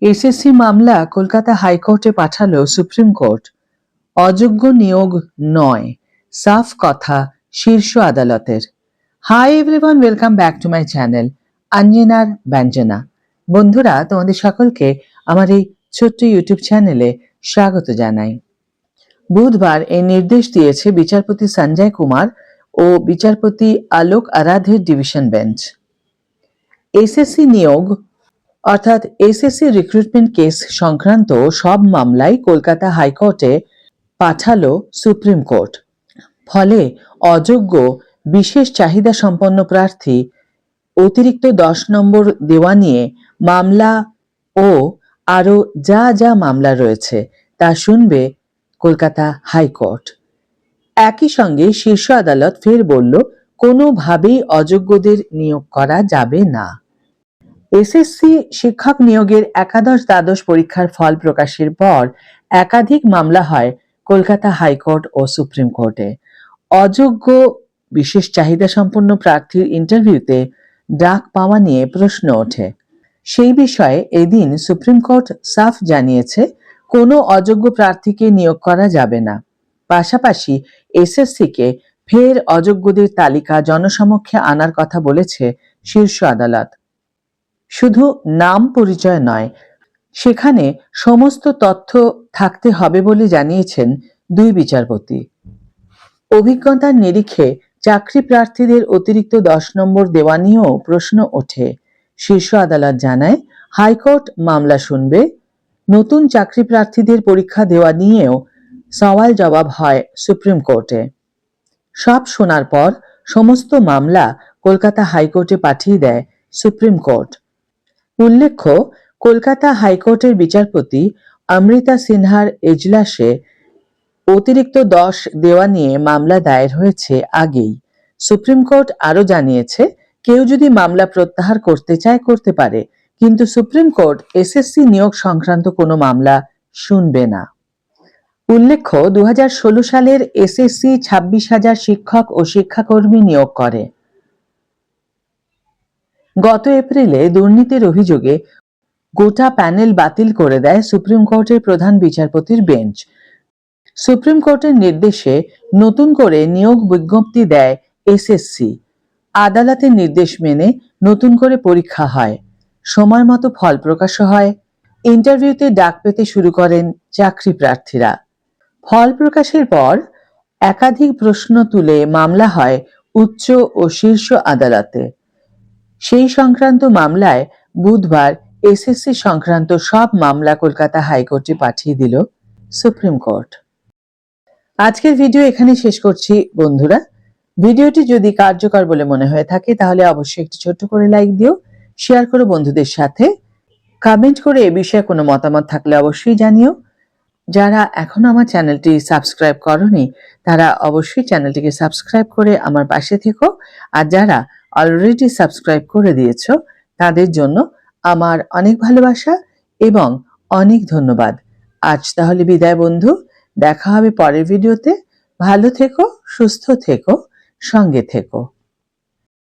SSC মামলা কলকাতা হাইকোর্টে পাঠালো সুপ্রিম কোর্ট। অযোগ্য নিয়োগ নয়, সাফ কথা শীর্ষ আদালতের। Hi everyone, welcome back to my channel আঞ্জনার ব্যঞ্জনা। বন্ধুরা, তোমাদের সকলকে আমার এই ছোট্ট ইউটিউব চ্যানেলে স্বাগত জানাই। বুধবার এই নির্দেশ দিয়েছে বিচারপতি সঞ্জয় কুমার ও বিচারপতি আলোক আরাধের ডিভিশন বেঞ্চ। এসএসসি নিয়োগ অর্থাৎ এসএসসি রিক্রুটমেন্ট কেস সংক্রান্ত সব মামলাই কলকাতা হাইকোর্টে পাঠালো সুপ্রিম কোর্ট। ফলে অযোগ্য বিশেষ চাহিদা সম্পন্ন প্রার্থী অতিরিক্ত 10 নম্বর দেওয়া নিয়ে মামলা ও আরও যা যা মামলা রয়েছে তা শুনবে কলকাতা হাইকোর্ট। একই সঙ্গে শীর্ষ আদালত ফের বলল, কোনোভাবেই অযোগ্যদের নিয়োগ করা যাবে না। এসএসসি শিক্ষক নিয়োগের একাদশ দ্বাদশ পরীক্ষার ফল প্রকাশের পর একাধিক মামলা হয় কলকাতা হাইকোর্ট ও সুপ্রিম কোর্টে। অযোগ্য বিশেষ চাহিদা সম্পন্ন প্রার্থীর ইন্টারভিউতে ডাক পাওয়া নিয়ে প্রশ্ন ওঠে। সেই বিষয়ে এদিন সুপ্রিম কোর্ট সাফ জানিয়েছে, কোনো অযোগ্য প্রার্থীকে নিয়োগ করা যাবে না। পাশাপাশি এসএসসিকে ফের অযোগ্যদের তালিকা জনসমক্ষে আনার কথা বলেছে শীর্ষ আদালত। শুধু নাম পরিচয় নয়, সেখানে সমস্ত তথ্য থাকতে হবে বলে জানিয়েছেন দুই বিচারপতি। অভিজ্ঞতার নিরিখে চাকরি প্রার্থীদের অতিরিক্ত 10 নম্বর দেওয়া নিয়েও প্রশ্ন ওঠে। শীর্ষ আদালত জানায়, হাইকোর্ট মামলা শুনবে। নতুন চাকরি প্রার্থীদের পরীক্ষা দেওয়া নিয়েও সওয়াল জবাব হয় সুপ্রিম কোর্টে। সব শোনার পর সমস্ত মামলা কলকাতা হাইকোর্টে পাঠিয়ে দেয় সুপ্রিম কোর্ট। উল্লেখ্য, কলকাতা হাইকোর্টের বিচারপতি অমৃতা সিনহার এজলাসে অতিরিক্ত 10 দেওয়া নিয়ে মামলা দায়ের হয়েছে আগেই। সুপ্রিম কোর্ট আরও জানিয়েছে, কেউ যদি মামলা প্রত্যাহার করতে চায় করতে পারে, কিন্তু সুপ্রিম কোর্ট এসএসসি নিয়োগ সংক্রান্ত কোনো মামলা শুনবে না। উল্লেখ্য, 2016 সালের এসএসসি 26,000 শিক্ষক ও শিক্ষাকর্মী নিয়োগ করে। গত এপ্রিলে দুর্নীতির অভিযোগে গোটা প্যানেল বাতিল করে দেয় সুপ্রিম কোর্টের প্রধান বিচারপতির বেঞ্চ। সুপ্রিম কোর্টের নির্দেশে নতুন করে নিয়োগ বিজ্ঞপ্তি দেয় এসএসসি। আদালতের নির্দেশ মেনে নতুন করে পরীক্ষা হয়, সময় মতো ফল প্রকাশ হয়, ইন্টারভিউতে ডাক পেতে শুরু করেন চাকরি প্রার্থীরা। ফল প্রকাশের পর একাধিক প্রশ্ন তুলে মামলা হয় উচ্চ ও শীর্ষ আদালতে। সেই সংক্রান্ত মামলায় বুধবার এসএসসি সংক্রান্ত সব মামলা কলকাতা হাইকোর্টে পাঠিয়ে দিল সুপ্রিম কোর্ট। আজকের ভিডিও এখানে শেষ করছি বন্ধুরা। ভিডিওটি যদি কার্যকর বলে মনে হয়ে থাকে তাহলে অবশ্যই একটি ছোট্ট করে লাইক দিও, শেয়ার করো বন্ধুদের সাথে, কমেন্ট করে এ বিষয়ে কোনো মতামত থাকলে অবশ্যই জানিও। যারা এখনো আমার চ্যানেলটি সাবস্ক্রাইব করনি তারা অবশ্যই চ্যানেলটিকে সাবস্ক্রাইব করে আমার পাশে থেকো, আর যারা অলরেডি সাবস্ক্রাইব করে দিয়েছো তাদের জন্য আমার অনেক ভালোবাসা এবং অনেক ধন্যবাদ। আজ তাহলে বিদায় বন্ধু, দেখা হবে পরের ভিডিওতে। ভালো থেকো, সুস্থ থেকো, সঙ্গে থেকো।